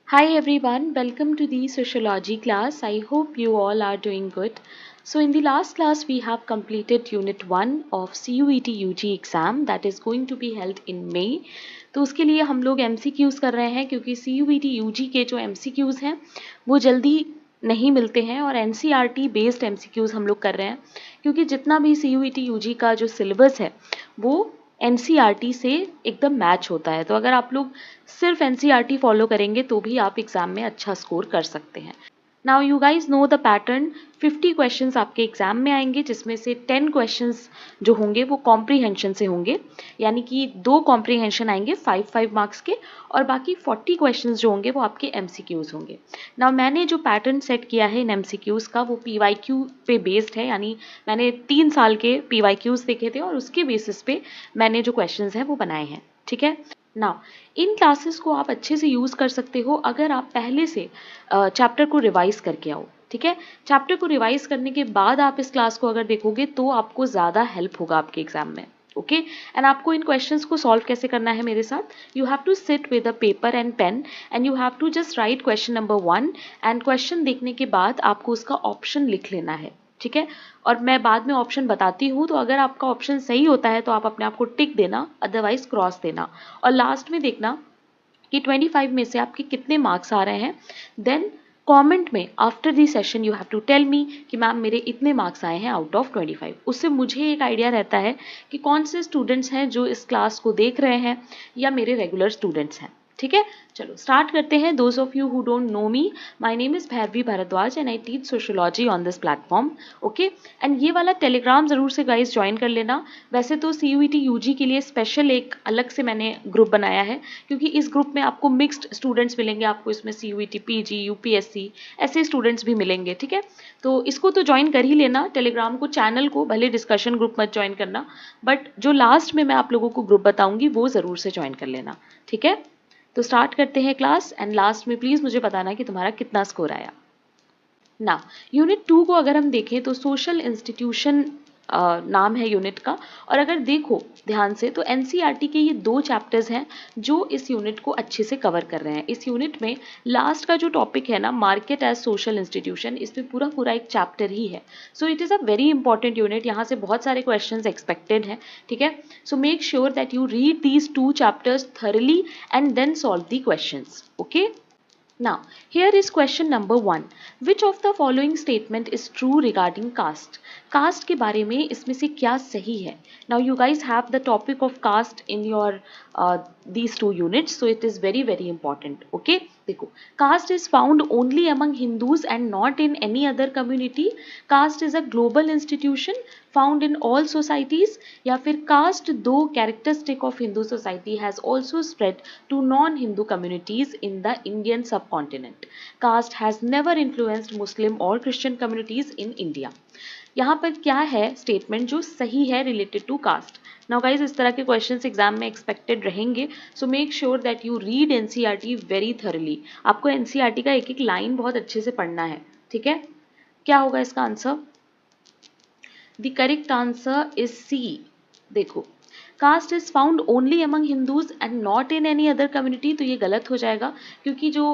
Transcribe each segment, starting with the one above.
Hi everyone, welcome to the sociology class. I hope you all are doing good. So in the last class we have completed unit 1 of CUET UG exam that is going to be held in May. तो उसके लिए हम लोग MCQs कर रहे हैं क्योंकि CUET UG के जो MCQs हैं वो जल्दी नहीं मिलते हैं और NCERT बेस्ड MCQs हम लोग कर रहे हैं क्योंकि जितना भी CUET UG का जो सिलेबस है वो NCERT से एकदम मैच होता है। तो अगर आप लोग सिर्फ NCERT फॉलो करेंगे तो भी आप एग्जाम में अच्छा स्कोर कर सकते हैं। Now you guys know the pattern. 50 questions आपके एग्जाम में आएंगे जिसमें से 10 क्वेश्चंस जो होंगे वो कॉम्प्रीहेंशन से होंगे, यानी कि 2 कॉम्प्रीहेंशन आएंगे 5 मार्क्स के और बाकी 40 क्वेश्चंस जो होंगे वो आपके MCQs होंगे। नाउ मैंने जो पैटर्न सेट किया है इन MCQs का वो PYQ पे बेस्ड है, यानी मैंने 3 साल के PYQs देखे थे और उसके बेसिस पे मैंने जो क्वेश्चंस हैं वो बनाए हैं। ठीक है, नाउ इन क्लासेस को आप अच्छे से यूज़ कर सकते हो अगर आप पहले से चैप्टर को रिवाइज करके आओ। ठीक है, चैप्टर को रिवाइज करने के बाद आप इस क्लास को अगर देखोगे तो आपको ज़्यादा हेल्प होगा आपके एग्जाम में। ओके, एंड आपको इन क्वेश्चंस को सॉल्व कैसे करना है मेरे साथ, you have to sit with a paper and pen and you have to just write question number 1 and question देखने के बाद आपको उसका ऑप्शन लिख लेना है। ठीक है, और मैं बाद में ऑप्शन बताती हूँ, तो अगर आपका ऑप्शन सही होता है तो आप अपने आप को टिक देना, अदरवाइज क्रॉस देना और लास्ट में देखना कि 25 में से आपके कितने मार्क्स आ रहे हैं। देन कमेंट में after the session you have to tell me कि मैम मेरे इतने मार्क्स आए हैं आउट ऑफ 25। उससे मुझे एक आइडिया रहता है कि कौन से स्टूडेंट्स हैं जो इस क्लास को देख रहे हैं या मेरे रेगुलर स्टूडेंट्स हैं। ठीक है, चलो स्टार्ट करते हैं। Those of you who don't know me, my name is Bhairavi Bhardwaj and I teach sociology on this platform. Okay, and ये वाला टेलीग्राम जरूर से गाइस ज्वाइन कर लेना। वैसे तो CUET UG के लिए स्पेशल एक अलग से मैंने ग्रुप बनाया है क्योंकि इस ग्रुप में आपको मिक्स्ड स्टूडेंट्स मिलेंगे, आपको इसमें CUET PG UPSC ऐसे स्टूडेंट्स भी मिलेंगे। ठीक है, तो इसको तो ज्वाइन कर ही लेना, टेलीग्राम को, चैनल को, भले डिस्कशन ग्रुप मत ज्वाइन करना, बट जो लास्ट में मैं आप लोगों को ग्रुप बताऊंगी वो ज़रूर से ज्वाइन कर लेना। ठीक है, तो स्टार्ट करते हैं क्लास एंड लास्ट में प्लीज़ मुझे बताना कि तुम्हारा कितना स्कोर आया। ना यूनिट 2 को अगर हम देखें तो सोशल इंस्टीट्यूशन नाम है यूनिट का, और अगर देखो ध्यान से तो NCERT के ये 2 चैप्टर्स हैं जो इस यूनिट को अच्छे से कवर कर रहे हैं। इस यूनिट में लास्ट का जो टॉपिक है ना, मार्केट एज सोशल इंस्टीट्यूशन, इसमें पूरा पूरा एक चैप्टर ही है। So it is a very important unit, यहाँ से बहुत सारे क्वेश्चंस एक्सपेक्टेड हैं। ठीक है, so make sure that you read these 2 chapters thoroughly and then solve the questions. Okay, now, here is question number 1. Which of the following statement is true regarding caste? Caste के बारे में इसमें से क्या सही है? Now, you guys have the topic of caste in your these 2 units, so it is very very important. Okay, देखो, caste is found only among Hindus and not in any other community. Caste is a global institution found in all societies, या फिर caste दो characteristic of Hindu society has also spread to non-Hindu communities in the Indian subcontinent. Caste has never influenced Muslim or Christian communities in India. यहाँ पर क्या है statement जो सही है related to caste. Now guys, इस तरह के क्वेश्चंस एग्जाम में एक्सपेक्टेड रहेंगे, so make sure that you read NCERT very thoroughly. आपको NCERT का एक एक लाइन बहुत अच्छे से पढ़ना है। ठीक है, क्या होगा इसका answer? The correct answer is C। देखो, caste is found only among Hindus and not in any other community, तो ये गलत हो जाएगा क्योंकि जो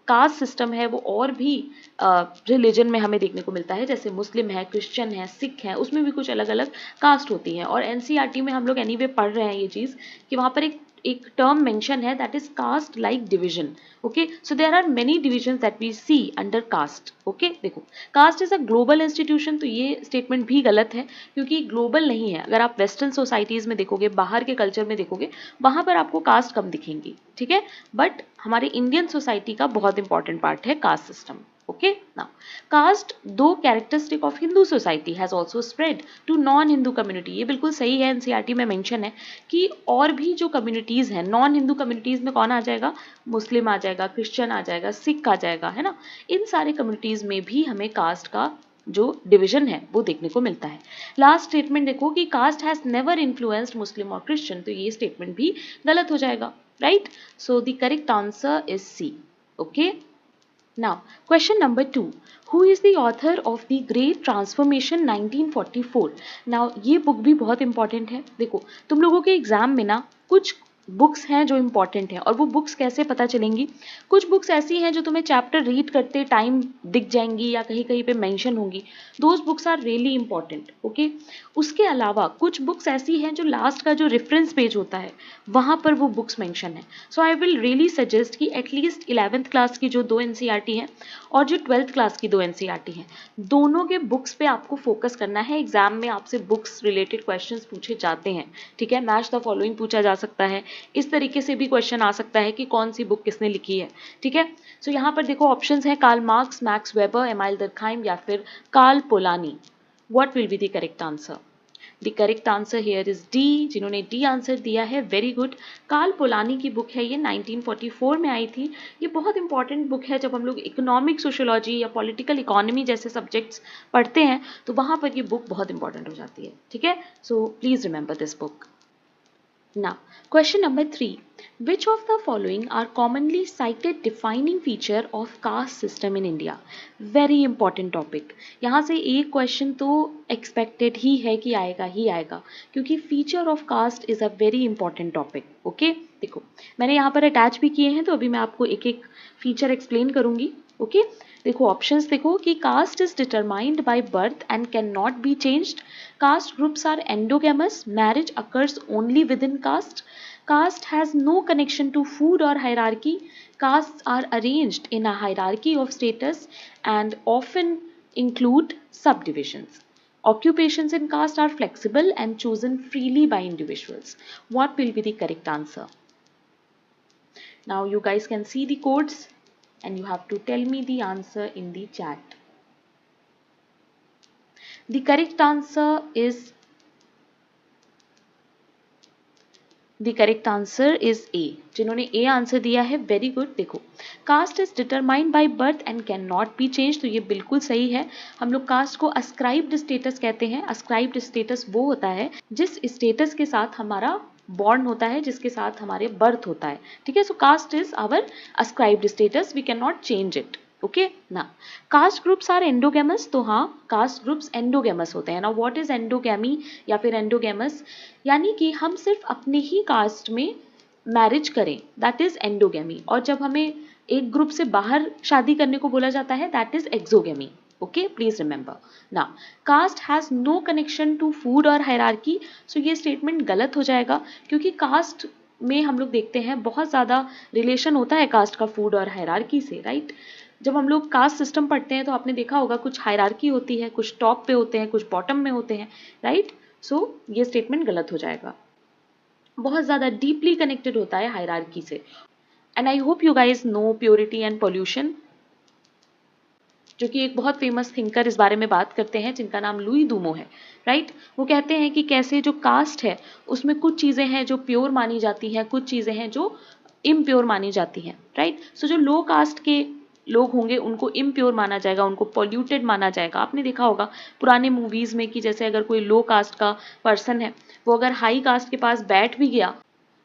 कास्ट सिस्टम है वो और भी रिलीजन में हमें देखने को मिलता है, जैसे मुस्लिम है, क्रिश्चियन है, सिख है, उसमें भी कुछ अलग अलग कास्ट होती हैं। और NCERT में हम लोग एनीवे पढ़ रहे हैं ये चीज़ कि वहाँ पर एक टर्म मेंशन है that is caste like division. Okay, so there are many division that we see under caste. Okay, देखो, caste is a global institution, तो ये स्टेटमेंट भी गलत है क्योंकि ग्लोबल नहीं है। अगर आप वेस्टर्न सोसाइटीज़ में देखोगे, बाहर के कल्चर में देखोगे, वहाँ पर आपको कास्ट कम दिखेंगी। ठीक है, बट हमारे इंडियन सोसाइटी का बहुत इंपॉर्टेंट पार्ट है caste system. Okay, now caste though characteristic of Hindu society has also spread to non Hindu community, ये बिल्कुल सही है। NCERT में मेंशन है कि और भी जो कम्युनिटीज हैं, नॉन हिंदू कम्युनिटीज में कौन आ जाएगा? मुस्लिम आ जाएगा, क्रिश्चियन आ जाएगा, सिख आ जाएगा, है ना। इन सारे कम्युनिटीज में भी हमें कास्ट का जो डिवीजन है वो देखने को मिलता है। लास्ट स्टेटमेंट देखो कि कास्ट हैज नेवर इन्फ्लुएंस्ड मुस्लिम और क्रिश्चियन, तो ये स्टेटमेंट भी गलत हो जाएगा, right. So the correct answer is C। Okay, now question number 2. Who is the author of the Great Transformation 1944? Now ये बुक भी बहुत इंपॉर्टेंट है। देखो, तुम लोगों के एग्जाम में ना कुछ बुक्स हैं जो इम्पॉर्टेंट हैं। और वो बुक्स कैसे पता चलेंगी? कुछ बुक्स ऐसी हैं जो तुम्हें चैप्टर रीड करते टाइम दिख जाएंगी या कहीं कहीं पे मेंशन होंगी, those books are really important. Okay, उसके अलावा कुछ बुक्स ऐसी हैं जो लास्ट का जो रेफरेंस पेज होता है वहाँ पर वो बुक्स मेंशन है। सो आई विल रियली सजेस्ट कि एटलीस्ट 11th क्लास की जो 2 NCERT हैं और जो 12th क्लास की 2 NCERT हैं, दोनों के बुक्स पे आपको फोकस करना है। एग्जाम में आपसे बुक्स रिलेटेड क्वेश्चंस पूछे जाते हैं, ठीक है। मैच द फॉलोइंग पूछा जा सकता है, इस तरीके से भी क्वेश्चन आ सकता है कि कौन सी बुक किसने लिखी है, ठीक है। सो यहाँ पर देखो ऑप्शंस हैं Karl Marx, Max Weber, Emile Durkheim या फिर Karl Polanyi. What will be the correct answer? The correct answer here is D. जिन्होंने डी आंसर दिया है वेरी गुड। कार्ल पोलानी की बुक है ये, 1944 में आई थी। ये बहुत इंपॉर्टेंट बुक है। जब हम लोग इकोनॉमिक सोशियोलॉजी या पॉलिटिकल इकोनॉमी जैसे सब्जेक्ट्स पढ़ते हैं तो वहाँ पर ये बुक बहुत इंपॉर्टेंट हो जाती है, ठीक है। सो please remember this book. Now, question number 3. Which of the following are commonly cited defining feature of caste system in India? Very important topic. यहाँ से एक question तो expected ही है कि आएगा ही आएगा, क्योंकि feature of caste is a very important topic. Okay? देखो मैंने यहाँ पर attach भी किए हैं, तो अभी मैं आपको एक एक feature explain करूँगी. Okay? देखो ऑप्शंस देखो कि caste is determined by birth and can not be changed, caste groups are endogamous, marriage occurs only within caste has no connection to food or hierarchy, castes are arranged in a hierarchy of status and often include subdivisions. Occupations in caste are flexible and chosen freely by individuals. What will be the correct answer? Now you guys can see the codes and you have to tell me the answer in the chat. The correct answer is A. जिन्होंने A answer दिया है very good. देखो caste is determined by birth and can not be change, तो ये बिल्कुल सही है। हम लोग कास्ट को अस्क्राइब्ड स्टेटस कहते हैं। अस्क्राइब्ड स्टेटस वो होता है जिस स्टेटस के साथ हमारा बॉर्न होता है, जिसके साथ हमारे बर्थ होता है, ठीक है। So caste is our ascribed status, we can not change it. Okay ना, कास्ट ग्रुप्स आर एंडोगेमस, तो हाँ कास्ट ग्रुप्स एंडोगेमस होते हैं ना। व्हाट इज एंडोगेमी या फिर एंडोगेमस? यानी कि हम सिर्फ अपने ही कास्ट में मैरिज करें, दैट इज एंडोगेमी। और जब हमें एक ग्रुप से बाहर शादी करने को बोला जाता है, that is exogamy. Okay, please remember ना। Caste has no connection to food और हायरार्की, सो ये स्टेटमेंट गलत हो जाएगा, क्योंकि कास्ट में हम लोग देखते हैं बहुत ज़्यादा रिलेशन होता है कास्ट का फूड और हायरार्की से, राइट। जब हम लोग कास्ट सिस्टम पढ़ते हैं तो आपने देखा होगा कुछ हायरार्की होती है, कुछ टॉप पे होते हैं, कुछ बॉटम में होते हैं, राइट। सो ये स्टेटमेंट गलत हो जाएगा। बहुत ज़्यादा डीपली कनेक्टेड होता है हायरार्की से। And I hope you guys know purity and pollution, जो कि एक बहुत फेमस थिंकर इस बारे में बात करते हैं, जिनका नाम लुई दूमो है, राइट। वो कहते हैं कि कैसे जो कास्ट है उसमें कुछ चीज़ें हैं जो प्योर मानी जाती हैं, कुछ चीज़ें हैं जो इम्प्योर मानी जाती हैं, राइट। सो जो लो कास्ट के लोग होंगे उनको इम्प्योर माना जाएगा, उनको पॉल्यूटेड माना जाएगा। आपने देखा होगा पुराने मूवीज़ में कि जैसे अगर कोई लो कास्ट का पर्सन है, वो अगर हाई कास्ट के पास बैठ भी गया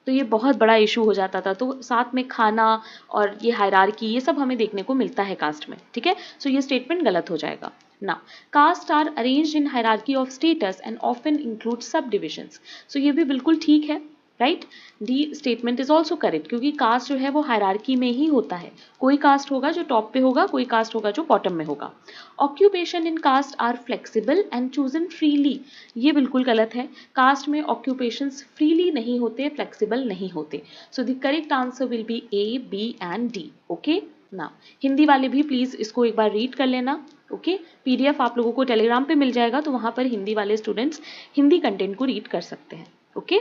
तो ये बहुत बड़ा इशू हो जाता था। तो साथ में खाना और ये हायरार्की, ये सब हमें देखने को मिलता है कास्ट में, ठीक है। सो ये स्टेटमेंट गलत हो जाएगा ना। Caste are arranged in hierarchy of status and often include sub divisions, so ये भी बिल्कुल ठीक है, right. D statement is also correct, क्योंकि कास्ट जो है वो हायरार्की में ही होता है। कोई कास्ट होगा जो टॉप पे होगा, कोई कास्ट होगा जो बॉटम में होगा। Occupation in caste are flexible and chosen freely, ये बिल्कुल गलत है। कास्ट में ऑक्यूपेशंस फ्रीली नहीं होते, फ्लेक्सिबल नहीं होते। So the correct answer will be A, B and D. Okay ना, हिंदी वाले भी प्लीज इसको एक बार रीड कर लेना। ओके, पीडीएफ आप लोगों को टेलीग्राम पे मिल जाएगा, तो वहां पर हिंदी वाले स्टूडेंट्स हिंदी कंटेंट को रीड कर सकते हैं। ओके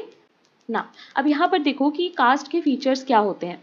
ना, अब यहाँ पर देखो कि कास्ट के फीचर्स क्या होते हैं।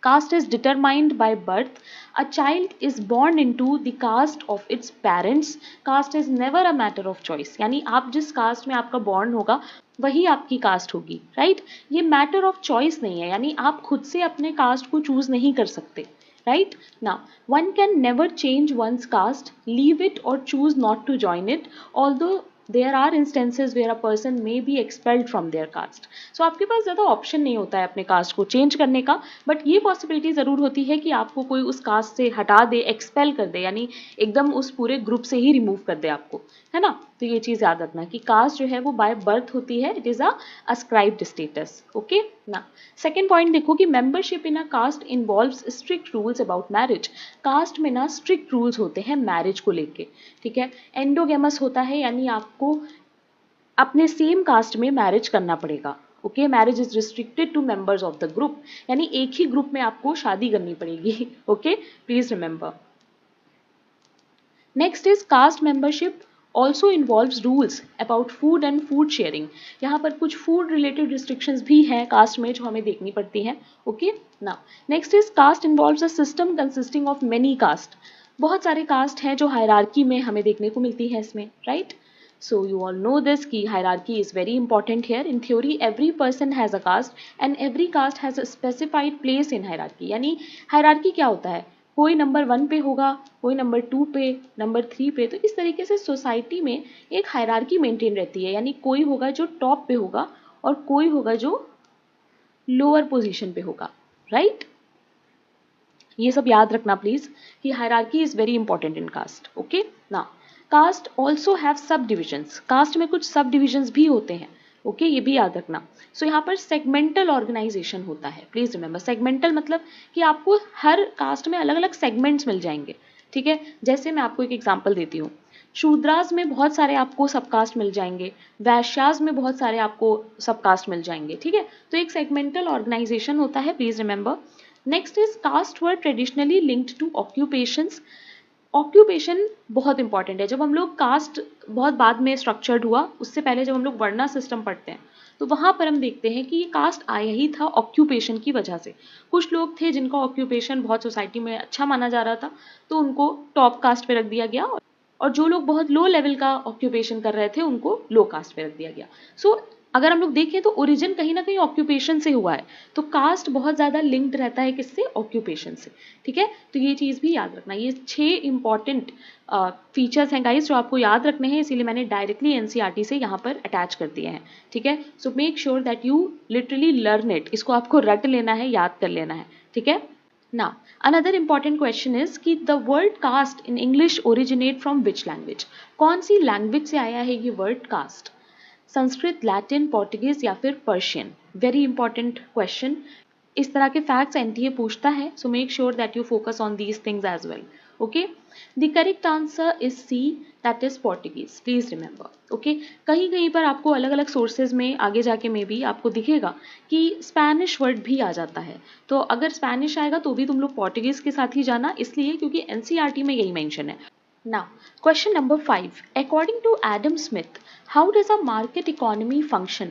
Caste is determined by birth, a child is born into the caste of its parents, caste is never a matter of choice, यानी आप जिस कास्ट में आपका बॉर्न होगा वही आपकी कास्ट होगी, राइट। ये मैटर ऑफ चॉइस नहीं है, यानी आप खुद से अपने कास्ट को चूज नहीं कर सकते, राइट ना। One can never change one's caste, leave it और choose not to join it, although there are instances where a person may be expelled from their caste. So आपके पास ज़्यादा ऑप्शन नहीं होता है अपने कास्ट को चेंज करने का, बट ये पॉसिबिलिटी ज़रूर होती है कि आपको कोई उस कास्ट से हटा दे, एक्सपेल कर दे, यानी एकदम उस पूरे ग्रुप से ही रिमूव कर दे आपको, है ना। तो ये चीज़ याद रखना कि कास्ट जो है वो बाय बर्थ होती है, it is a ascribed status. Okay ना। सेकेंड पॉइंट देखो कि membership in a caste involves strict rules about marriage. Caste में ना स्ट्रिक्ट रूल्स होते हैं मैरिज को लेके, ठीक है। एंडोगेमस होता है, यानी आपको अपने सेम कास्ट में मैरिज करना पड़ेगा। Okay, marriage is restricted to members of the group, यानी एक ही ग्रुप में आपको शादी करनी पड़ेगी। Okay, please remember. Next is caste membership also involves rules about food and food sharing. यहाँ पर कुछ फूड रिलेटेड रिस्ट्रिक्शंस भी हैं कास्ट में जो हमें देखनी पड़ती हैं। ओके ना। Next is caste involves a system consisting of many caste. बहुत सारे कास्ट हैं जो हायरार्की में हमें देखने को मिलती है इसमें, right. So you all know this कि hierarchy is very important here. In theory, every person has a caste and every caste has a specified place in hierarchy. यानी hierarchy क्या होता है, कोई नंबर 1 पे होगा, कोई नंबर 2 पे, नंबर 3 पे, तो इस तरीके से सोसाइटी में एक हायरार्की मेंटेन रहती है। यानी कोई होगा जो टॉप पे होगा और कोई होगा जो लोअर पोजीशन पे होगा, राइट। ये सब याद रखना प्लीज कि hierarchy is very important in caste. Okay ना। Caste also have sub divisions. Caste में कुछ सब डिविजन्स भी होते हैं। ओके, ये भी याद रखना। सो यहाँ पर सेगमेंटल ऑर्गेनाइजेशन होता है। प्लीज रिमेंबर, सेगमेंटल मतलब कि आपको हर कास्ट में अलग अलग सेगमेंट्स मिल जाएंगे, ठीक है। जैसे मैं आपको एक एग्जांपल देती हूँ, शूद्रास में बहुत सारे आपको सब कास्ट मिल जाएंगे, वैश्यास में बहुत सारे आपको सब कास्ट मिल जाएंगे, ठीक है। तो एक सेगमेंटल ऑर्गेनाइजेशन होता है, please remember. Next is caste were traditionally linked to occupations. Occupation बहुत इंपॉर्टेंट है। जब हम लोग कास्ट बहुत बाद में स्ट्रक्चर्ड हुआ, उससे पहले जब हम लोग वर्णा सिस्टम पढ़ते हैं तो वहां पर हम देखते हैं कि ये कास्ट आया ही था ऑक्यूपेशन की वजह से। कुछ लोग थे जिनका ऑक्यूपेशन बहुत सोसाइटी में अच्छा माना जा रहा था, तो उनको टॉप कास्ट पे रख दिया गया, और जो लोग बहुत लो लेवल का ऑक्यूपेशन कर रहे थे उनको लो कास्ट पे रख दिया गया। सो अगर हम लोग देखें तो ओरिजिन कहीं ना कहीं ऑक्यूपेशन से हुआ है, तो कास्ट बहुत ज़्यादा लिंक्ड रहता है किससे, ऑक्यूपेशन से, ठीक है। तो ये चीज़ भी याद रखना। ये 6 इंपॉर्टेंट फीचर्स हैं गाइस जो आपको याद रखने हैं, इसीलिए मैंने डायरेक्टली एनसीईआरटी से यहाँ पर अटैच कर दिए हैं, ठीक है। So make sure that you literally learn it. इसको आपको रट लेना है, याद कर लेना है, ठीक है। Now, another important question is कि the word caste in English originate from which language? कौन सी लैंग्वेज से आया है ये वर्ड कास्ट? संस्कृत, लैटिन, पोर्टुगीज या फिर पर्शियन? Very important question. इस तरह के फैक्ट्स एनटीए पूछता है, so make sure that you focus on these things as well. Okay, the correct answer is C, that is Portuguese. Please remember. Okay, कहीं कहीं पर आपको अलग अलग सोर्सेज में आगे जाके में भी आपको दिखेगा कि स्पेनिश वर्ड भी आ जाता है, तो अगर स्पेनिश आएगा तो भी तुम लोग पोर्टुगीज के साथ ही जाना, इसलिए क्योंकि एनसीईआरटी में यही मेंशन है। Now, question number 5. According to Adam Smith, how does a market economy function?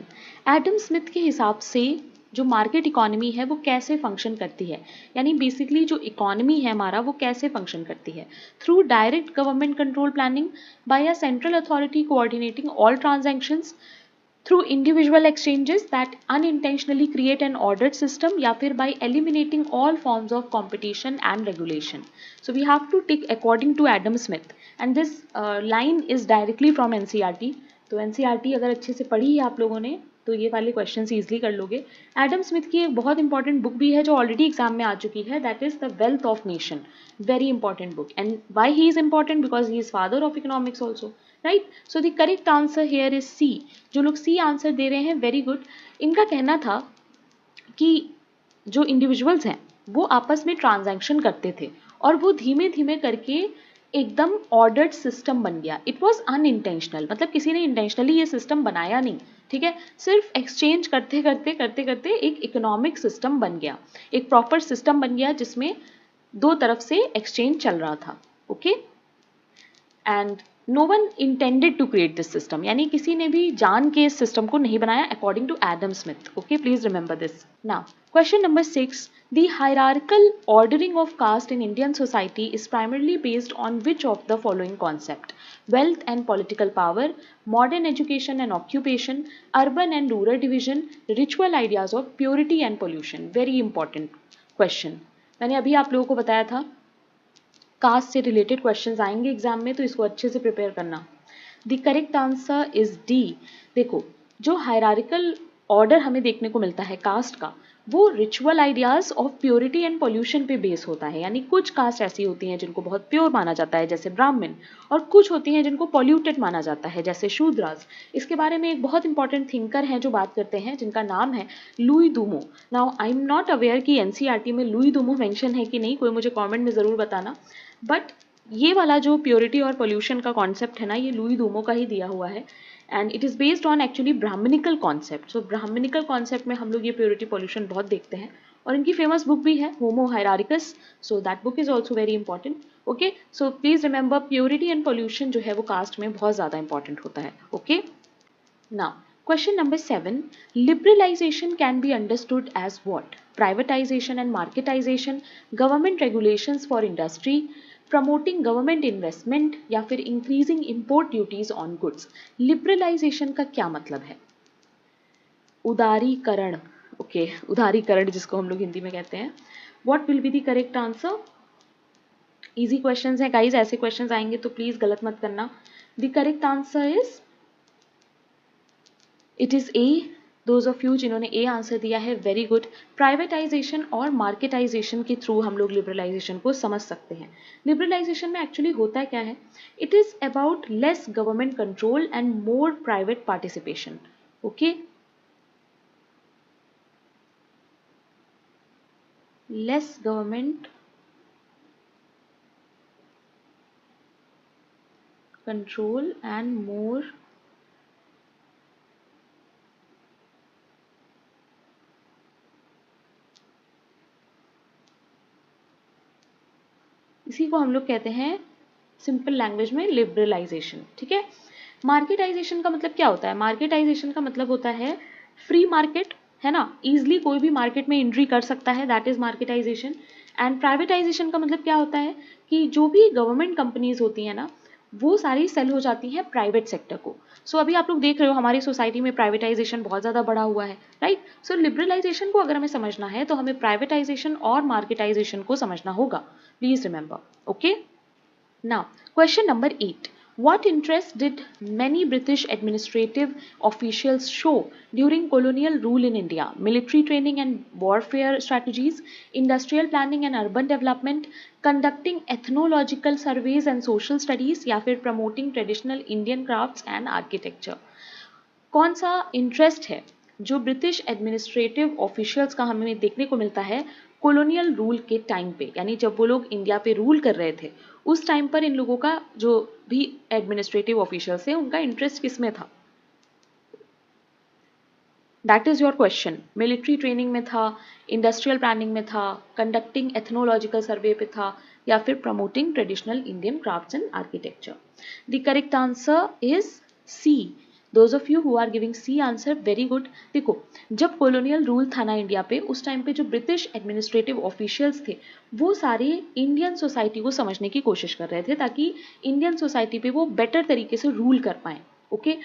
Adam Smith के हिसाब से जो मार्केट इकोनॉमी है वो कैसे फंक्शन करती है, यानी बेसिकली जो इकोनॉमी है हमारा वो कैसे फंक्शन करती है। Through direct government control planning, by a central authority coordinating all transactions, through individual exchanges that unintentionally create an ordered system, या फिर by eliminating all forms of competition and regulation. So we have to tick according to Adam Smith, and this line is directly from NCERT. तो NCERT अगर अच्छे से पढ़ी है आप लोगों ने तो ये वाले क्वेश्चन ईजिली कर लोगे। एडम स्मिथ की एक बहुत इंपॉर्टेंट बुक भी है जो ऑलरेडी एग्जाम में आ चुकी है, that is the wealth of nation. Very important book, and why he is important, because he is father of economics also, right. So the correct answer here is C. जो लोग C answer दे रहे हैं, very good. इनका कहना था कि जो individuals हैं वो आपस में ट्रांजैक्शन करते थे और वो धीमे धीमे करके एकदम ऑर्डर्ड सिस्टम बन गया। इट वॉज अनइंटेंशनल, मतलब किसी ने इंटेंशनली ये सिस्टम बनाया नहीं, ठीक है। सिर्फ एक्सचेंज करते करते करते करते एक इकोनॉमिक सिस्टम बन गया, एक प्रॉपर सिस्टम बन गया जिसमें दो तरफ से एक्सचेंज चल रहा था। Okay, and no one intended to create this system, यानी किसी ने भी जान के इस सिस्टम को नहीं बनाया, according to Adam Smith. Okay, please remember this. Now question number 6. The hierarchical ordering of caste in Indian society is primarily based on which of the following concept? Wealth and political power, modern education and occupation, urban and rural division, ritual ideas of purity and pollution. Very important question. मैंने अभी आप लोगों को बताया था cast से related questions आएंगे exam में, तो इसको अच्छे से प्रिपेयर करना। The correct answer is D. देखो, जो हायरार्किकल ऑर्डर हमें देखने को मिलता है कास्ट का, वो ritual ideas of purity and pollution पे बेस होता है। यानी कुछ कास्ट ऐसी होती हैं जिनको बहुत प्योर माना जाता है जैसे ब्राह्मण, और कुछ होती हैं जिनको पॉल्यूटेड माना जाता है जैसे शूद्रास। इसके बारे में एक बहुत इंपॉर्टेंट थिंकर हैं जो बात करते हैं, जिनका नाम है Louis Dumont. Now I am not aware कि एनसीईआरटी में लुई दूमो मेंशन है कि नहीं, कोई मुझे कमेंट में ज़रूर बताना। बट ये वाला जो प्योरिटी और पॉल्यूशन का कॉन्सेप्ट है ना, ये लुई दूमो का ही दिया हुआ है, and it is based on actually brahmanical concept. So brahmanical concept में हम लोग ये प्योरिटी पॉल्यूशन बहुत देखते हैं, और इनकी फेमस बुक भी है Homo Hierarchicus, so that book is also very important. Okay, so please remember purity and pollution जो है वो कास्ट में बहुत ज़्यादा इंपॉर्टेंट होता है। Okay, now question number 7, liberalization can be understood as what? Privatization and marketization, government regulations for industry, promoting government investment, या फिर increasing import duties on goods। liberalization का क्या मतलब है? उदारीकरण। ओके, उदारीकरण जिसको हम लोग हिंदी में कहते हैं। What will be the correct answer? Easy questions हैं guys, ऐसे questions आएंगे तो प्लीज गलत मत करना। The correct answer is it is a. Those of you जिन्होंने ए आंसर दिया है, वेरी गुड। प्राइवेटाइजेशन और मार्केटाइजेशन के थ्रू हम लोग लिबरलाइजेशन को समझ सकते हैं। लिबरलाइजेशन में एक्चुअली होता है क्या है, it is about less government control and more private participation. Okay, less government control and more इसी को हम लोग कहते हैं सिंपल लैंग्वेज में लिबरलाइजेशन। ठीक है, मार्केटाइजेशन का मतलब क्या होता है? मार्केटाइजेशन का मतलब होता है फ्री मार्केट, है ना, इजिली कोई भी मार्केट में एंट्री कर सकता है, that is marketisation. And privatisation का मतलब क्या होता है कि जो भी गवर्नमेंट कंपनीज होती हैं ना, वो सारी सेल हो जाती हैं प्राइवेट सेक्टर को। सो अभी आप लोग देख रहे हो हमारी सोसाइटी में प्राइवेटाइजेशन बहुत ज़्यादा बढ़ा हुआ है, राइट। सो लिबरलाइजेशन को अगर हमें समझना है तो हमें प्राइवेटाइजेशन और मार्केटाइजेशन को समझना होगा, please remember. Okay, now question number 8, what interest did many British administrative officials show during colonial rule in India? Military training and warfare strategies, industrial planning and urban development, conducting ethnological surveys and social studies, या फिर promoting traditional Indian crafts and architecture? कौन सा interest है जो British administrative officials का हमें देखने को मिलता है कॉलोनियल रूल के टाइम पे, यानी जब वो लोग इंडिया पे रूल कर रहे थे उस टाइम पर इन लोगों का जो भी एडमिनिस्ट्रेटिव ऑफिशियल्स है उनका इंटरेस्ट किस में था? That is your question. Military training में था, इंडस्ट्रियल प्लानिंग में था, कंडक्टिंग एथनोलॉजिकल सर्वे पे था, या फिर promoting traditional Indian crafts and architecture? The correct answer is C. Those of you who are giving C answer, very good. देखो, जब कॉलोनियल रूल था ना इंडिया पे, उस टाइम पे जो ब्रिटिश एडमिनिस्ट्रेटिव ऑफिशियल्स थे वो सारे इंडियन सोसाइटी को समझने की कोशिश कर रहे थे ताकि इंडियन सोसाइटी पे वो बेटर तरीके से रूल कर पाएं। ओके,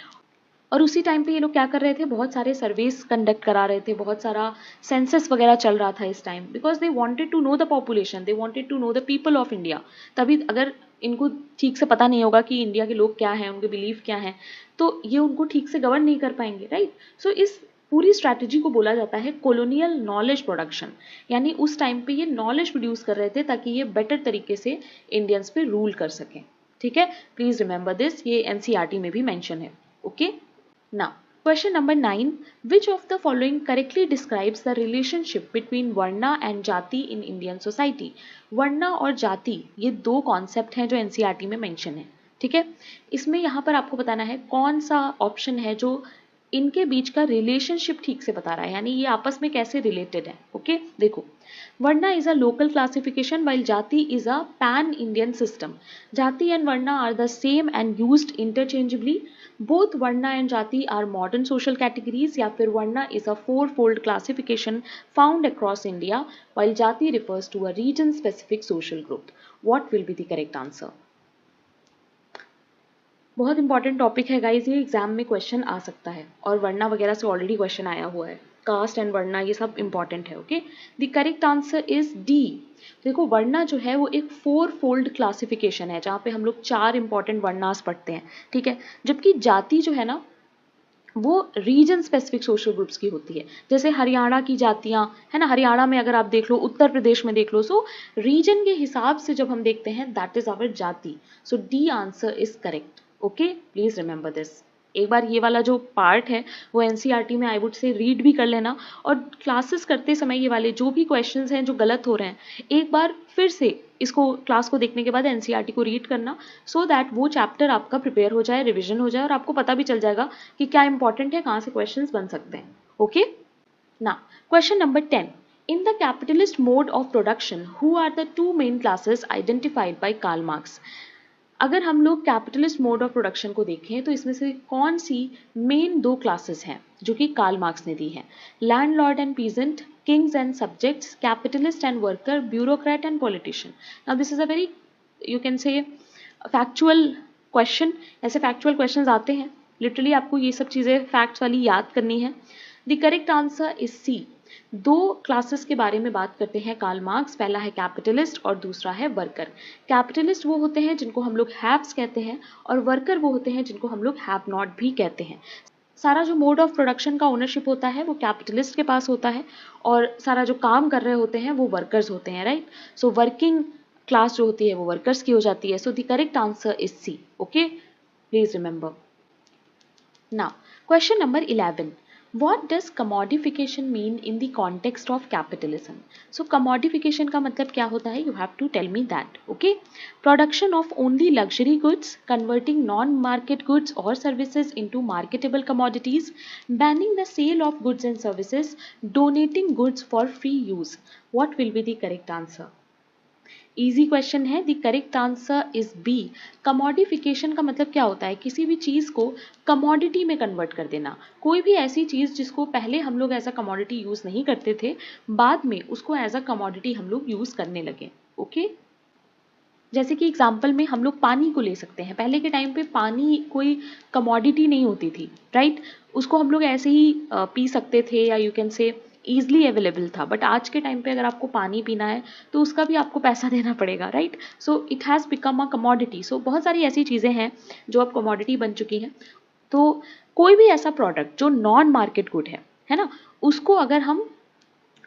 और उसी टाइम पे ये लोग क्या कर रहे थे, बहुत सारे सर्वेस कंडक्ट करा रहे थे, बहुत सारा सेंसस वगैरह चल रहा था इस time, because they wanted to know the population, they wanted to know the people of India. तभी अगर इनको ठीक से पता नहीं होगा कि इंडिया के लोग क्या हैं, उनके बिलीफ क्या हैं, तो ये उनको ठीक से गवर्न नहीं कर पाएंगे, राइट। सो इस पूरी स्ट्रैटेजी को बोला जाता है कॉलोनियल नॉलेज प्रोडक्शन। यानी उस टाइम पे ये नॉलेज प्रोड्यूस कर रहे थे ताकि ये बेटर तरीके से इंडियंस पे रूल कर सकें। ठीक है, प्लीज रिमेंबर दिस, ये एनसीईआरटी में भी मेंशन है। Okay, now question number 9, which of the following correctly describes the relationship between varna and jati in Indian society? वर्णा और जाति ये दो कॉन्सेप्ट हैं जो एनसीईआरटी में मेंशन है। ठीक है, इसमें यहाँ पर आपको बताना है कौन सा ऑप्शन है जो इनके बीच का रिलेशनशिप ठीक से बता रहा है, यानी ये आपस में कैसे रिलेटेड है। ओके, देखो, Varna is a local classification while Jati is a pan-Indian system. Jati and Varna are the same and used interchangeably. Both Varna and Jati are modern social categories, या फिर Varna is a four-fold classification found across India while Jati refers to a region-specific social group. What will be the correct answer? बहुत important topic है guys, ये exam में question आ सकता है और वर्णा वगैरह से ऑलरेडी क्वेश्चन आया हुआ है। कास्ट एंड वर्ना ये सब इंपॉर्टेंट है। Okay, the correct answer is D. देखो वर्ना जो है वो एक 4 फोल्ड क्लासिफिकेशन है जहाँ पे हम लोग 4 इंपॉर्टेंट वर्नास पढ़ते हैं, ठीक है, जबकि जाति जो है ना वो रीजन स्पेसिफिक सोशल ग्रुप्स की होती है। जैसे हरियाणा की जातियां है ना, हरियाणा में अगर आप देख लो, उत्तर प्रदेश में देख लो, सो रीजन के हिसाब से जब हम देखते हैं दैट इज आवर जाति। So D answer is correct. Okay, please remember this. एक बार ये वाला जो पार्ट है वो एनसीईआरटी में आई वुड से रीड भी कर लेना, और क्लासेस करते समय ये वाले जो भी क्वेश्चंस हैं जो गलत हो रहे हैं एक बार फिर से इसको क्लास को देखने के बाद एनसीईआरटी को रीड करना, सो दैट वो चैप्टर आपका प्रिपेयर हो जाए, रिविजन हो जाए, और आपको पता भी चल जाएगा कि क्या इंपॉर्टेंट है, कहाँ से क्वेश्चंस बन सकते हैं। ओके, ना question number 10, in the capitalist mode of production who are the two main classes identified by Karl Marx. अगर हम लोग कैपिटलिस्ट मोड ऑफ प्रोडक्शन को देखें तो इसमें से कौन सी मेन 2 क्लासेस हैं जो कि कार्ल मार्क्स ने दी है? Landlord and peasant, Kings and subjects, capitalist and worker, bureaucrat and politician. Now this is a very you can say factual question. ऐसे फैक्चुअल क्वेश्चंस आते हैं, लिटरली आपको ये सब चीज़ें फैक्ट्स वाली याद करनी है। The correct answer is C. 2 classes के बारे में बात करते हैं कार्ल मार्क्स, पहला है कैपिटलिस्ट और दूसरा है वर्कर। कैपिटलिस्ट वो होते हैं जिनको हम लोग हैव्स कहते हैं, और वर्कर वो होते हैं जिनको हम लोग हैव नॉट भी कहते हैं। सारा जो मोड ऑफ प्रोडक्शन का ओनरशिप होता है वो कैपिटलिस्ट के पास होता है, और सारा जो काम कर रहे होते हैं वो वर्कर्स होते हैं, राइट। सो वर्किंग क्लास जो होती है वो वर्कर्स की हो जाती है। So the correct answer is C. Okay, please remember. Now question number 11, what does commodification mean in the context of capitalism? So commodification का मतलब क्या होता है? You have to tell me that. Okay, production of only luxury goods, converting non-market goods or services into marketable commodities, banning the sale of goods and services, donating goods for free use. What will be the correct answer? Easy question है। The correct answer is B. Commodification का मतलब क्या होता है? किसी भी चीज को कमोडिटी में कन्वर्ट कर देना। कोई भी ऐसी चीज जिसको पहले हम लोग एज अ कमोडिटी यूज नहीं करते थे, बाद में उसको एज अ कमोडिटी हम लोग यूज करने लगे। ओके, जैसे कि एग्जाम्पल में हम लोग पानी को ले सकते हैं। पहले के टाइम पे पानी कोई कमोडिटी नहीं होती थी, राइट। उसको हम लोग ऐसे ही पी सकते थे, या you can say easily available था। बट आज के टाइम पे अगर आपको पानी पीना है तो उसका भी आपको पैसा देना पड़ेगा, right. So it has become a commodity. So बहुत सारी ऐसी चीज़ें हैं जो अब कमोडिटी बन चुकी हैं। तो कोई भी ऐसा प्रोडक्ट जो नॉन मार्केट गुड है ना, उसको अगर हम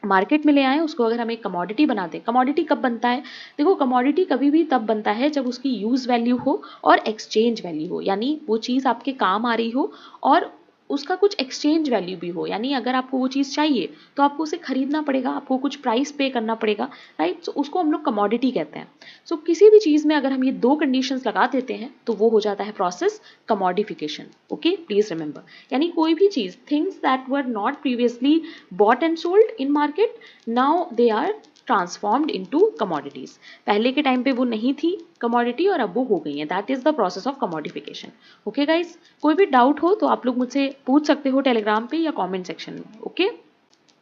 मार्केट में ले आए, उसको अगर हम एक कमोडिटी बना दें। कमोडिटी कब बनता है? देखो, कमोडिटी कभी भी तब बनता है जब उसकी यूज़ वैल्यू हो और एक्सचेंज वैल्यू हो, यानी वो चीज़ आपके काम आ रही हो और उसका कुछ एक्सचेंज वैल्यू भी हो। यानी अगर आपको वो चीज़ चाहिए तो आपको उसे खरीदना पड़ेगा, आपको कुछ प्राइस पे करना पड़ेगा, राइट। सो उसको हम लोग कमोडिटी कहते हैं। सो किसी भी चीज़ में अगर हम ये 2 कंडीशंस लगा देते हैं तो वो हो जाता है process commodification. Okay, please remember. यानी कोई भी चीज़, things that were not previously bought and sold in market, now they are transformed into commodities. पहले के टाइम पे वो नहीं थी कमोडिटी और अब वो हो गई है। That is the process of commodification. Okay guys, कोई भी डाउट हो तो आप लोग मुझसे पूछ सकते हो टेलीग्राम पे या कमेंट सेक्शन में। ओके,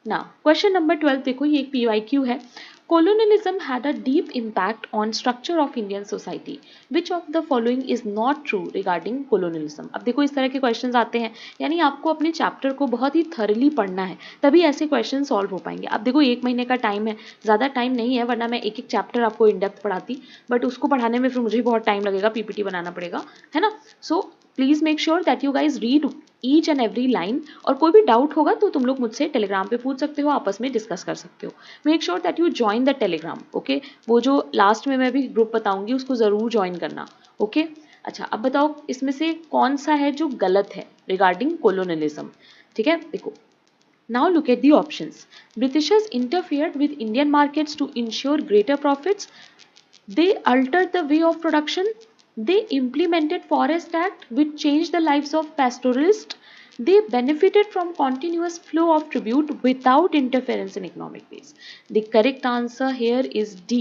ना क्वेश्चन नंबर 12 देखो, ये एक PYQ है। Colonialism had a deep impact on structure of Indian society. Which of the following is not true regarding colonialism? अब देखो इस तरह के क्वेश्चंस आते हैं, यानी आपको अपने चैप्टर को बहुत ही थॉरली पढ़ना है, तभी ऐसे क्वेश्चन सॉल्व हो पाएंगे। अब देखो 1 महीने का टाइम है, ज़्यादा टाइम नहीं है, वरना मैं एक एक चैप्टर आपको इन डेप्थ पढ़ाती, बट उसको पढ़ाने में फिर मुझे बहुत टाइम लगेगा, PPT बनाना पड़ेगा, है ना। So please make sure that you guys read each and every line, और कोई भी डाउट होगा तो तुम लोग मुझसे टेलीग्राम पे पूछ सकते हो, आपस में डिस्कस कर सकते हो। Make sure that you join the Telegram. Okay, वो जो लास्ट में मैं भी ग्रुप बताऊंगी उसको ज़रूर ज्वाइन करना। ओके, अच्छा अब बताओ इसमें से कौन सा है जो गलत है रिगार्डिंग कोलोनियलिज्म। ठीक है, देखो, now look at the options. Britishers interfered with Indian markets to ensure greater profits. They altered the way of production. They implemented Forest Act which changed the lives of pastoralists. They benefited from continuous flow of tribute without interference in economic ways. The correct answer here is D.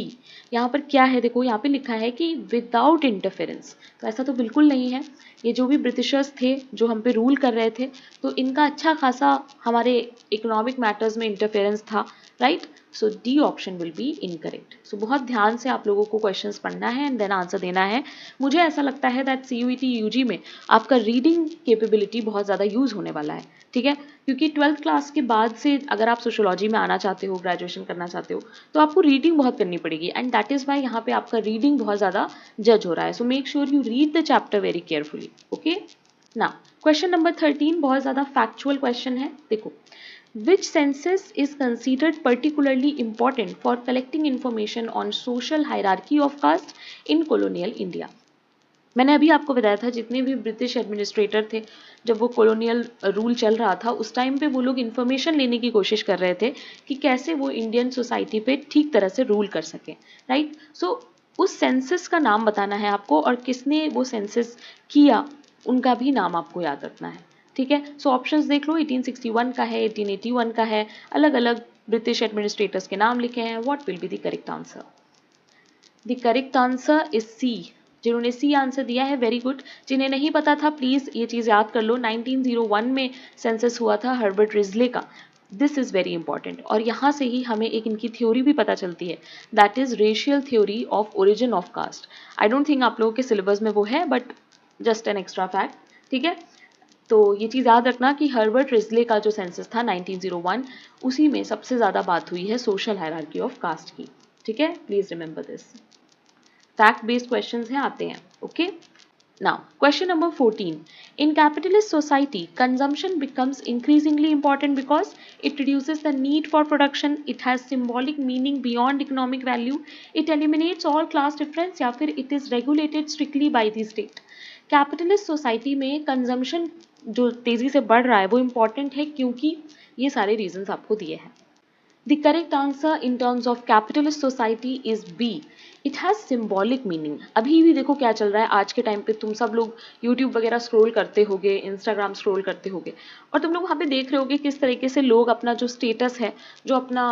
यहाँ पर क्या है देखो, यहाँ पे लिखा है कि विदाउट इंटरफेरेंस, तो ऐसा तो बिल्कुल नहीं है। ये जो भी ब्रिटिशर्स थे जो हम पे रूल कर रहे थे, तो इनका अच्छा खासा हमारे इकोनॉमिक मैटर्स में इंटरफेरेंस था, right. So D option will be incorrect. So बहुत ध्यान से आप लोगों को क्वेश्चंस पढ़ना है एंड देन आंसर देना है। मुझे ऐसा लगता है दैट CUET UG में आपका रीडिंग कैपेबिलिटी बहुत ज़्यादा यूज़ होने वाला है, ठीक है, क्योंकि 12th क्लास के बाद से अगर आप सोशियोलॉजी में आना चाहते हो, ग्रेजुएशन करना चाहते हो, तो आपको रीडिंग बहुत करनी पड़ेगी एंड दैट इज़ वाई यहाँ पे आपका रीडिंग बहुत ज़्यादा जज हो रहा है। So make sure you read the chapter very carefully. Okay, now question number 13 बहुत ज़्यादा फैक्चुअल क्वेश्चन है। देखो, which census is considered particularly important for collecting information on social hierarchy of caste in colonial India? मैंने अभी आपको बताया था जितने भी ब्रिटिश एडमिनिस्ट्रेटर थे, जब वो कॉलोनियल रूल चल रहा था उस टाइम पे वो लोग इन्फॉर्मेशन लेने की कोशिश कर रहे थे कि कैसे वो इंडियन सोसाइटी पे ठीक तरह से रूल कर सकें, राइट। सो उस सेंसस का नाम बताना है आपको और किसने वो सेंसस किया उनका भी नाम आपको याद रखना है, ठीक है। सो ऑप्शंस देख लो, 1861 का है, 1881 का है, अलग अलग ब्रिटिश एडमिनिस्ट्रेटर्स के नाम लिखे हैं। What will be the correct answer? The correct answer is C. जिन्होंने सी आंसर दिया है वेरी गुड। जिन्हें नहीं पता था प्लीज ये चीज याद कर लो, 1901 में सेंसस हुआ था हर्बर्ट रिजले का। दिस इज वेरी इंपॉर्टेंट और यहाँ से ही हमें एक इनकी थ्योरी भी पता चलती है, that is racial theory of origin of caste. I don't think आप लोगों के सिलेबस में वो है, but just an extra fact, ठीक है। तो ये चीज़ याद रखना कि हर्बर्ट रिजले का जो सेंसस था 1901, उसी में सबसे ज़्यादा बात हुई है सोशल हायरार्की ऑफ कास्ट की, ठीक है। Please remember this. Fact based questions हैं, आते हैं। Okay, now question number 14, in capitalist society consumption becomes increasingly important because it reduces the need for production, it has symbolic meaning beyond economic value, it eliminates all class difference या फिर it is regulated strictly by the state। Capitalist society में consumption जो तेजी से बढ़ रहा है वो इंपॉर्टेंट है क्योंकि ये सारे रीजंस आपको दिए हैं। The correct answer in terms of capitalist society is B. It has symbolic meaning। अभी भी देखो क्या चल रहा है आज के टाइम पे, तुम सब लोग YouTube वगैरह स्क्रॉल करते होगे, Instagram स्क्रॉल करते होगे और तुम लोग वहाँ पे देख रहे होगे किस तरीके से लोग अपना जो स्टेटस है, जो अपना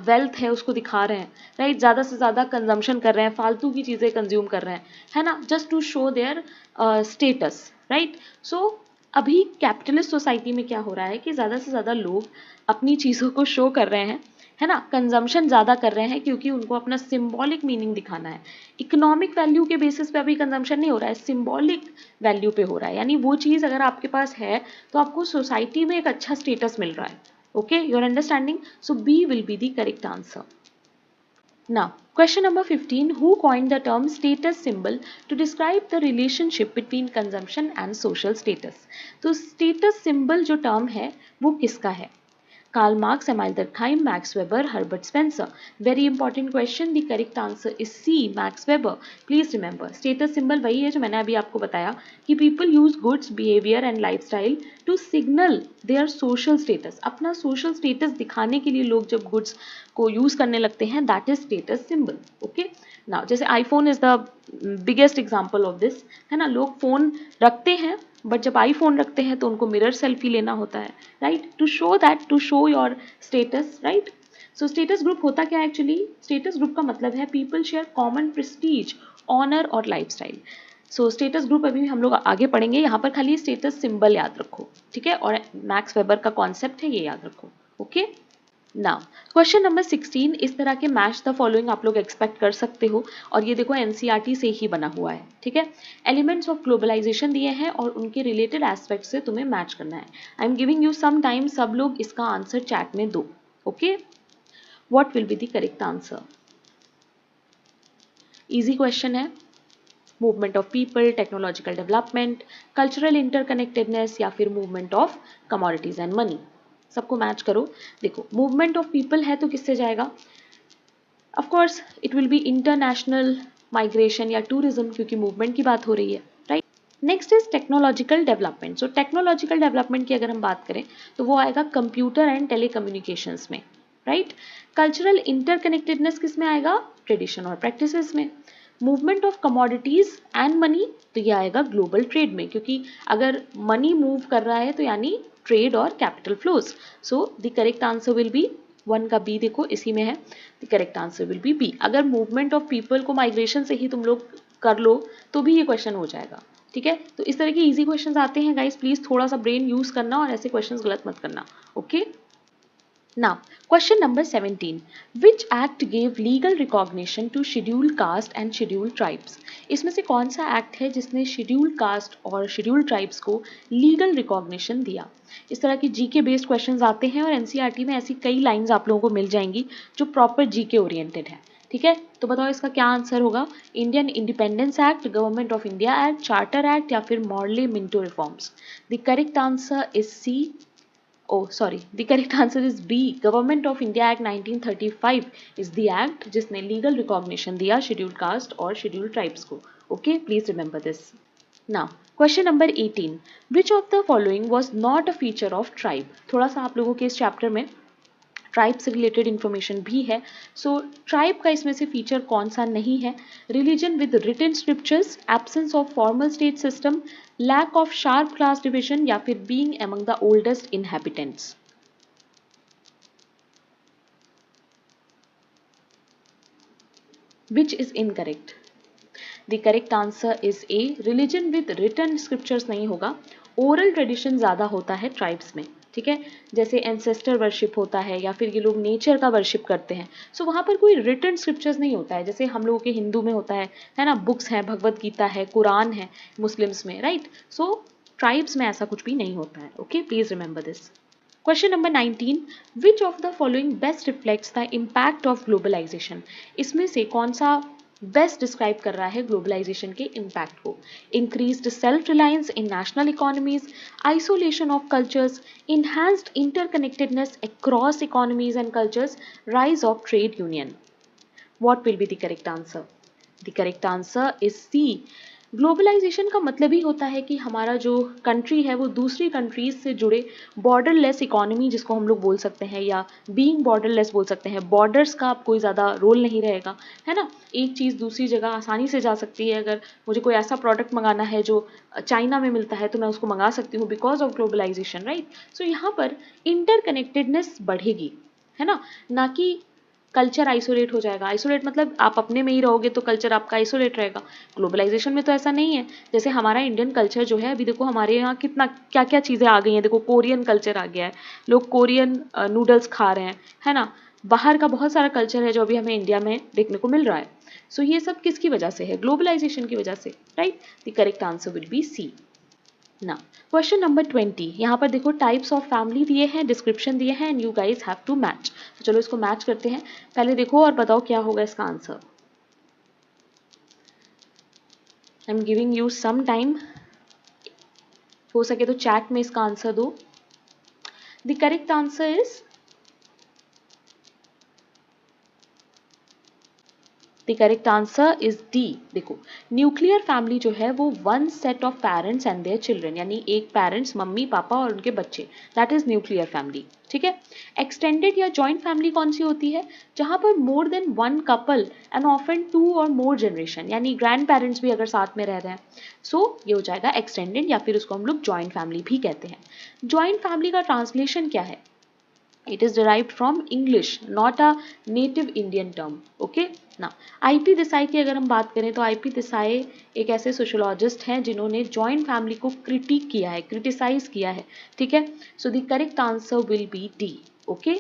वेल्थ है उसको दिखा रहे हैं, राइट। ज़्यादा से ज़्यादा कंजम्पशन कर रहे हैं, फालतू की चीज़ें कंज्यूम कर रहे हैं, है ना, just to show their status, right. So अभी कैपिटलिस्ट सोसाइटी में क्या हो रहा है कि ज़्यादा से ज़्यादा लोग अपनी चीज़ों को शो कर रहे हैं, है ना, कंजम्पशन ज़्यादा कर रहे हैं क्योंकि उनको अपना सिंबॉलिक मीनिंग दिखाना है। इकोनॉमिक वैल्यू के बेसिस पे अभी कंजम्पशन नहीं हो रहा है, सिंबॉलिक वैल्यू पे हो रहा है, यानी वो चीज़ अगर आपके पास है तो आपको सोसाइटी में एक अच्छा स्टेटस मिल रहा है। Okay, you are understanding? So B will be the correct answer. Now, question number 15, who coined the term status symbol to describe the relationship between consumption and social status? तो status symbol जो term है वो किसका है? Karl Marx, Emile Durkheim, Max Weber, Herbert Spencer. Very important question, the correct answer is C, Max Weber. Please remember, status symbol वही है जो मैंने अभी आपको बताया कि people use goods, behaviour and lifestyle to signal their social status. अपना social status दिखाने के लिए लोग जब गुड्स को यूज करने लगते हैं, that is status symbol. Okay, now जैसे iPhone is the biggest example of this, है ना। लोग फोन रखते हैं बट जब आईफोन रखते हैं तो उनको मिरर सेल्फी लेना होता है, right, to show that, to show your status, right. So status group होता क्या है एक्चुअली? स्टेटस ग्रुप का मतलब है people share common prestige, honour और लाइफस्टाइल। सो स्टेटस ग्रुप अभी हम लोग आगे पढ़ेंगे, यहाँ पर खाली स्टेटस सिंबल याद रखो, ठीक है, और मैक्स वेबर का कॉन्सेप्ट है ये याद रखो। ओके, नाउ क्वेश्चन नंबर 16, इस तरह के मैच द फॉलोइंग आप लोग एक्सपेक्ट कर सकते हो और ये देखो एनसीईआरटी से ही बना हुआ है, ठीक है। एलिमेंट्स ऑफ ग्लोबलाइजेशन दिए हैं और उनके रिलेटेड एस्पेक्ट से तुम्हें मैच करना है। I am giving you some time, सब लोग इसका आंसर चैट में दो। Okay, what will be the correct answer? Easy question है। Movement of people, technological development, cultural interconnectedness या फिर movement of commodities and money. सबको मैच करो। देखो, मूवमेंट ऑफ पीपल है तो किससे जाएगा? Of course it will be international migration या टूरिज्म, क्योंकि मूवमेंट की बात हो रही है, right. Next is technological development. So technological development की अगर हम बात करें तो वो आएगा कंप्यूटर एंड टेलीकम्युनिकेशंस में, राइट। कल्चरल इंटरकनेक्टेडनेस किस में आएगा? ट्रेडिशन और प्रैक्टिसेस में। Movement of commodities and money तो ये आएगा ग्लोबल ट्रेड में, क्योंकि अगर मनी मूव कर रहा है तो यानी ट्रेड और capital flows. So the correct answer will be 1 का बी, देखो इसी में है, the correct answer will be B. अगर मूवमेंट ऑफ पीपल को माइग्रेशन से ही तुम लोग कर लो तो भी ये क्वेश्चन हो जाएगा, ठीक है। तो इस तरह के इजी क्वेश्चंस आते हैं गाइस, प्लीज थोड़ा सा ब्रेन यूज करना और ऐसे क्वेश्चंस गलत मत करना। Okay, Now, question number 17. Which act gave legal recognition to scheduled caste and scheduled tribes? इसमें से कौन सा एक्ट है जिसने शेड्यूल्ड कास्ट और शेड्यूल्ड ट्राइब्स को लीगल रिकॉग्निशन दिया? इस तरह के जीके बेस्ड क्वेश्चंस आते हैं और एनसीईआरटी में ऐसी कई लाइंस आप लोगों को मिल जाएंगी जो प्रॉपर जीके ओरिएंटेड है। ठीक है, तो बताओ इसका क्या आंसर होगा? Indian independence act, government of India act, charter act या फिर Morley Minto reforms? The correct answer is C. Oh, sorry. The correct answer is B. Government of India Act 1935 is the act जिसने legal recognition दिया scheduled caste और scheduled tribes को. Okay, please remember this. Now, question number 18. Which of the following was not a feature of tribe? थोड़ा सा आप लोगों के इस चैप्टर में ट्राइब से रिलेटेड इन्फॉर्मेशन भी है। सो ट्राइब का इसमें से फीचर कौन सा नहीं है? Religion with written scriptures, absence of formal state system, lack of sharp class division या फिर being among the oldest inhabitants? Which is incorrect? The correct answer is A, religion with written scriptures नहीं होगा। Oral tradition ज़्यादा होता है tribes में। ठीक है, जैसे एंसेस्टर वर्शिप होता है या फिर ये लोग नेचर का वर्शिप करते हैं। सो वहाँ पर कोई रिटन स्क्रिप्चर्स नहीं होता है, जैसे हम लोगों के हिंदू में होता है ना, बुक्स हैं, भगवत गीता है, कुरान है मुस्लिम्स में, राइट? सो ट्राइब्स में ऐसा कुछ भी नहीं होता है। Okay, please remember this. Question number 19. Which of the following best reflects the impact of globalisation? इसमें से कौन सा बेस्ट डिस्क्राइब कर रहा है ग्लोबलाइजेशन के इम्पैक्ट को? Increased self reliance in national economies, isolation of cultures, enhanced interconnectedness across economies and cultures, rise of trade union? What will be the correct answer? The correct answer is C. Globalisation का मतलब ही होता है कि हमारा जो country है वो दूसरी कंट्रीज से जुड़े बॉर्डरलेस इकोनॉमी, जिसको हम लोग बोल सकते हैं, या बीइंग बॉर्डरलेस बोल सकते हैं। बॉर्डर्स का अब कोई ज़्यादा रोल नहीं रहेगा, है ना? एक चीज़ दूसरी जगह आसानी से जा सकती है। अगर मुझे कोई ऐसा प्रोडक्ट मंगाना है जो चाइना में मिलता है तो मैं उसको मंगा सकती हूँ बिकॉज ऑफ ग्लोबलाइजेशन, राइट? सो यहाँ पर इंटरकनेक्टेडनेस बढ़ेगी, है ना कि कल्चर आइसोलेट हो जाएगा। आइसोलेट मतलब आप अपने में ही रहोगे तो कल्चर आपका आइसोलेट रहेगा। ग्लोबलाइजेशन में तो ऐसा नहीं है। जैसे हमारा इंडियन कल्चर जो है, अभी देखो हमारे यहाँ कितना क्या क्या चीज़ें आ गई हैं। देखो कोरियन कल्चर आ गया है, लोग कोरियन नूडल्स खा रहे हैं, है ना? बाहर का बहुत सारा कल्चर है जो अभी हमें इंडिया में देखने को मिल रहा है। सो ये सब किसकी वजह से है? ग्लोबलाइजेशन की वजह से, right? The correct answer will be C. ना, क्वेश्चन नंबर 20। यहाँ पर देखो टाइप्स ऑफ फैमिली दिए हैं, डिस्क्रिप्शन दिए हैं, and you guys have to match. तो चलो इसको मैच करते हैं। पहले देखो और बताओ क्या होगा इसका answer. I am giving you some time, हो सके तो चैट में इसका आंसर दो। The correct answer is, the correct answer is D. देखो न्यूक्लियर फैमिली जो है वो one set of parents and their children, यानी एक पेरेंट्स, मम्मी पापा और उनके बच्चे, दैट इज न्यूक्लियर फैमिली। ठीक है, एक्सटेंडेड या जॉइंट फैमिली कौन सी होती है? जहां पर more than one couple and often two और मोर जनरेशन, यानी ग्रैंड पेरेंट्स भी अगर साथ में रह रहे हैं, सो ये हो जाएगा एक्सटेंडेड, या फिर उसको हम लोग जॉइंट फैमिली भी कहते हैं। जॉइंट फैमिली का ट्रांसलेशन क्या है? It is derived from English, not a native Indian term. Okay? ना आईपी देसाई की अगर हम बात करें तो आईपी देसाई एक ऐसे सोशोलॉजिस्ट हैं जिन्होंने जॉइंट फैमिली को क्रिटिक किया है, क्रिटिसाइज किया है। ठीक है, so the correct answer will B D. Okay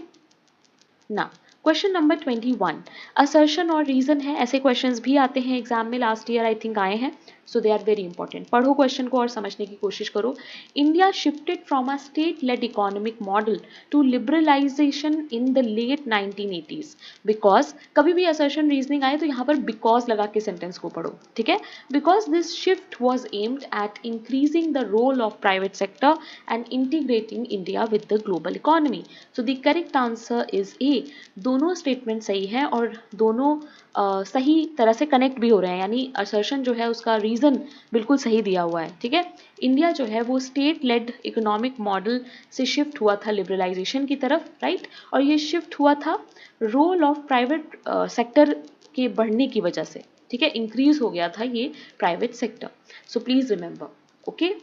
ना, क्वेश्चन नंबर 21। असर्शन और रीजन है, ऐसे क्वेश्चंस भी आते हैं एग्जाम में, लास्ट ईयर आई थिंक आए हैं। So they are very important. पढ़ो क्वेश्चन को और समझने की कोशिश करो। India shifted from a state led economic model to liberalization in the late 1980s because, कभी भी असर्शन रीजनिंग आए तो यहाँ पर बिकॉज लगा के सेंटेंस को पढ़ो। ठीक है, because this shift was aimed at increasing the role of private sector and integrating India with the global economy. So the correct answer is A. दोनों स्टेटमेंट सही हैं और दोनों सही तरह से कनेक्ट भी हो रहे हैं, यानी असर्शन जो है उसका रीजन बिल्कुल सही दिया हुआ है। ठीक है, इंडिया जो है वो स्टेट लेड इकोनॉमिक मॉडल से शिफ्ट हुआ था लिबरलाइजेशन की तरफ, राइट? और ये शिफ्ट हुआ था रोल ऑफ प्राइवेट सेक्टर के बढ़ने की वजह से। ठीक है, इंक्रीज हो गया था ये private sector. So please remember. Okay,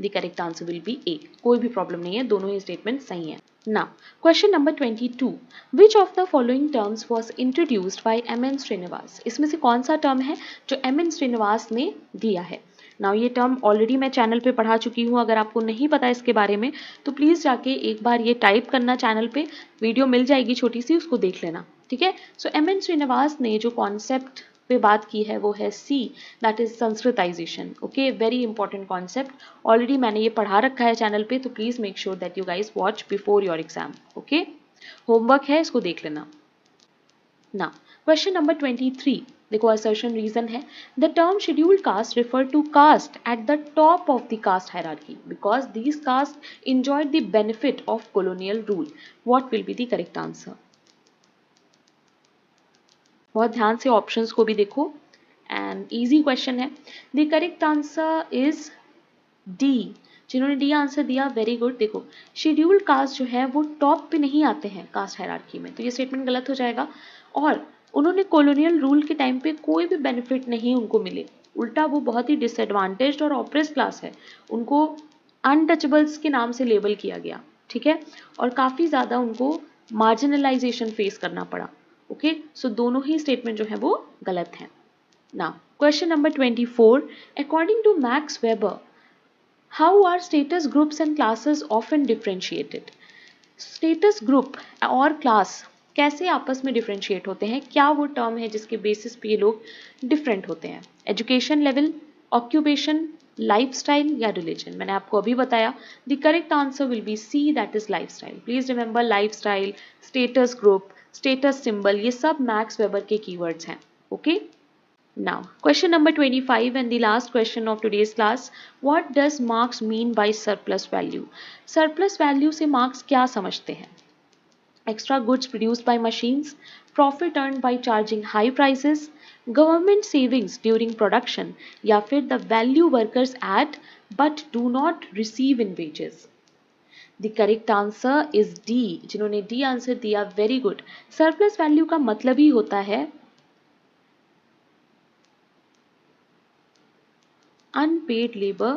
the correct answer will be A. कोई भी प्रॉब्लम नहीं है, दोनों ही स्टेटमेंट सही हैं। Now, question number 22. Which of the following terms was introduced by M.N. Srinivas? इसमें से कौन सा टर्म है जो M.N. Srinivas ने दिया है? नाउ ये टर्म ऑलरेडी मैं चैनल पे पढ़ा चुकी हूँ, अगर आपको नहीं पता इसके बारे में तो प्लीज़ जाके एक बार ये टाइप करना चैनल पे, वीडियो मिल जाएगी छोटी सी, उसको देख लेना, ठीक है। सो एम.एन. श्रीनिवास ने जो कॉन्सेप्ट पे बात की है वो है C, that is sanskritization. Okay, very important concept, already मैंने ये पढ़ा रखा है चैनल पे, तो please make sure that you guys watch before your exam. Okay, homework है, इसको देख लेना। Now, question number 23. देखो assertion reason है, the term scheduled caste refer to caste at the top of the caste hierarchy because these castes enjoyed the benefit of colonial rule. What will be the correct answer? बहुत ध्यान से options को भी देखो, and easy question है। The correct answer is D. जिन्होंने D answer दिया very good. देखो शेड्यूल्ड कास्ट जो है वो टॉप पे नहीं आते हैं कास्ट हायरार्की में, तो ये स्टेटमेंट गलत हो जाएगा। और उन्होंने कॉलोनियल रूल के टाइम पे कोई भी बेनिफिट नहीं उनको मिले, उल्टा वो बहुत ही डिसएडवांटेज्ड और ऑप्रेस क्लास है, उनको अनटचेबल्स के नाम से लेबल किया गया, ठीक है, और काफ़ी ज़्यादा उनको मार्जिनलाइजेशन फेस करना पड़ा। ओके, सो दोनों ही स्टेटमेंट जो है वो गलत हैं। Now question number 24, according to Max Weber, how are status groups and classes often differentiated? Status group और क्लास कैसे आपस में डिफ्रेंशिएट होते हैं? क्या वो टर्म है जिसके बेसिस पे ये लोग डिफरेंट होते हैं? एजुकेशन लेवल, ऑक्यूपेशन, लाइफस्टाइल या रिलीजन? मैंने आपको अभी बताया, the correct answer will be C, that is lifestyle. Please remember, lifestyle, status group, status symbol, ये सब मैक्स वेबर के कीवर्ड्स हैं। Okay, now question number 25 and the last question of today's class, what does Marx mean by surplus value? surplus value से Marx क्या समझते हैं? extra goods produced by machines, profit earned by charging high prices, government savings during production, या फिर the value workers add but do not receive in wages? The correct answer is D। जिन्होंने D answer दिया very good. Surplus value का मतलब ही होता है unpaid labor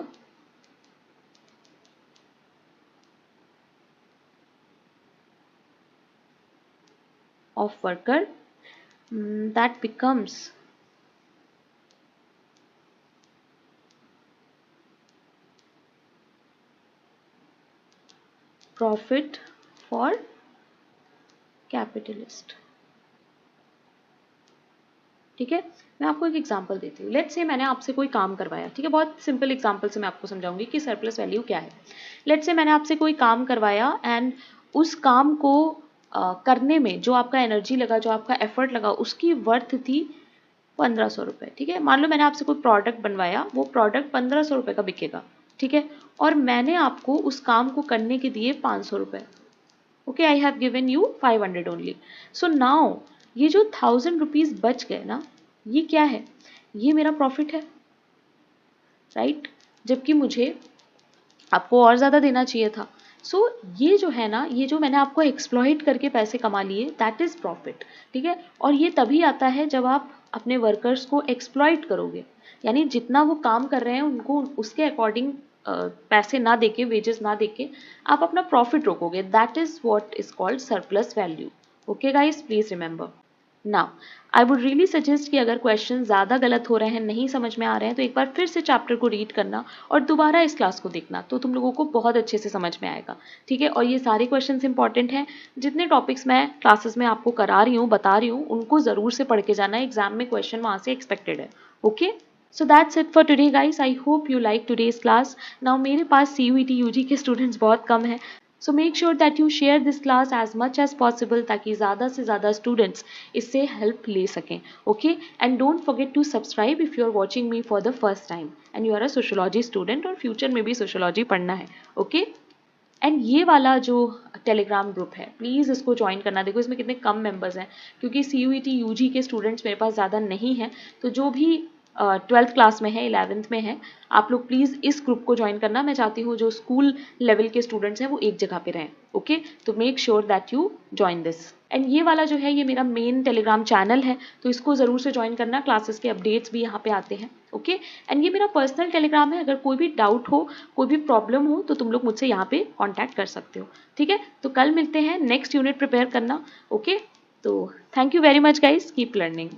of worker that becomes profit for capitalist। ठीक है, मैं आपको एक एग्जांपल देती हूँ। लेट्स से मैंने आपसे कोई काम करवाया, ठीक है, बहुत सिंपल एग्जांपल से मैं आपको समझाऊंगी कि सरप्लस वैल्यू क्या है। लेट्स से मैंने आपसे कोई काम करवाया एंड उस काम को करने में जो आपका एनर्जी लगा, जो आपका एफर्ट लगा, उसकी वर्थ थी 1500 रुपये। ठीक है, मान लो मैंने आपसे कोई प्रोडक्ट बनवाया, वो प्रोडक्ट 1500 रुपये का बिकेगा, ठीक है, और मैंने आपको उस काम को करने के दिए 500 रुपये। Okay, I have given you 500 only. So now ये जो 1000 रुपीज बच गए ना, ये क्या है? ये मेरा प्रॉफिट है, राइट? जबकि मुझे आपको और ज़्यादा देना चाहिए था। सो ये जो है ना, ये जो मैंने आपको एक्सप्लॉइट करके पैसे कमा लिए, दैट इज़ प्रॉफिट। ठीक है, और ये तभी आता है जब आप अपने वर्कर्स को एक्सप्लॉइट करोगे, यानी जितना वो काम कर रहे हैं उनको उसके अकॉर्डिंग पैसे ना देके, वेजेस ना देके आप अपना प्रॉफिट रोकोगे। That is what is called surplus value. Okay guys, please remember. Now I would really suggest कि अगर क्वेश्चन ज़्यादा गलत हो रहे हैं, नहीं समझ में आ रहे हैं, तो एक बार फिर से चैप्टर को रीड करना और दोबारा इस क्लास को देखना, तो तुम लोगों को बहुत अच्छे से समझ में आएगा। ठीक है, और ये सारे क्वेश्चंस इंपॉर्टेंट हैं। जितने टॉपिक्स मैं क्लासेस में आपको करा रही हूँ, बता रही हूँ, उनको ज़रूर से पढ़ के जाना, एग्जाम में क्वेश्चन वहाँ से एक्सपेक्टेड है। Okay, so that's it for today guys. I hope you like today's class. Now मेरे पास CUET UG के स्टूडेंट्स बहुत कम हैं, so make sure that you share this class as much as possible, ताकि ज़्यादा से ज़्यादा स्टूडेंट्स इससे हेल्प ले सकें। Okay, and don't forget to subscribe if you are watching me for the first time and you are a sociology student और future में भी सोशोलॉजी पढ़ना है। ओके, एंड ये वाला जो टेलीग्राम ग्रुप है, प्लीज़ इसको ज्वाइन करना। देखो इसमें कितने कम मेंबर्स हैं, क्योंकि CUET UG के स्टूडेंट्स मेरे पास ज़्यादा नहीं हैं, तो जो भी 12th क्लास में है, 11th में है, आप लोग प्लीज़ इस ग्रुप को ज्वाइन करना। मैं चाहती हूँ जो स्कूल लेवल के स्टूडेंट्स हैं वो एक जगह पे रहें। ओके, तो make sure that you join this. And ये वाला जो है, ये मेरा मेन टेलीग्राम चैनल है, तो इसको ज़रूर से ज्वाइन करना। क्लासेस के अपडेट्स भी यहाँ पे आते हैं। ओके, एंड ये मेरा पर्सनल टेलीग्राम है, अगर कोई भी डाउट हो, कोई भी प्रॉब्लम हो, तो तुम लोग मुझसे यहाँ पे कॉन्टैक्ट कर सकते हो। ठीक है, तो कल मिलते हैं, नेक्स्ट यूनिट प्रिपेयर करना। ओके, तो thank you very much guys, keep learning.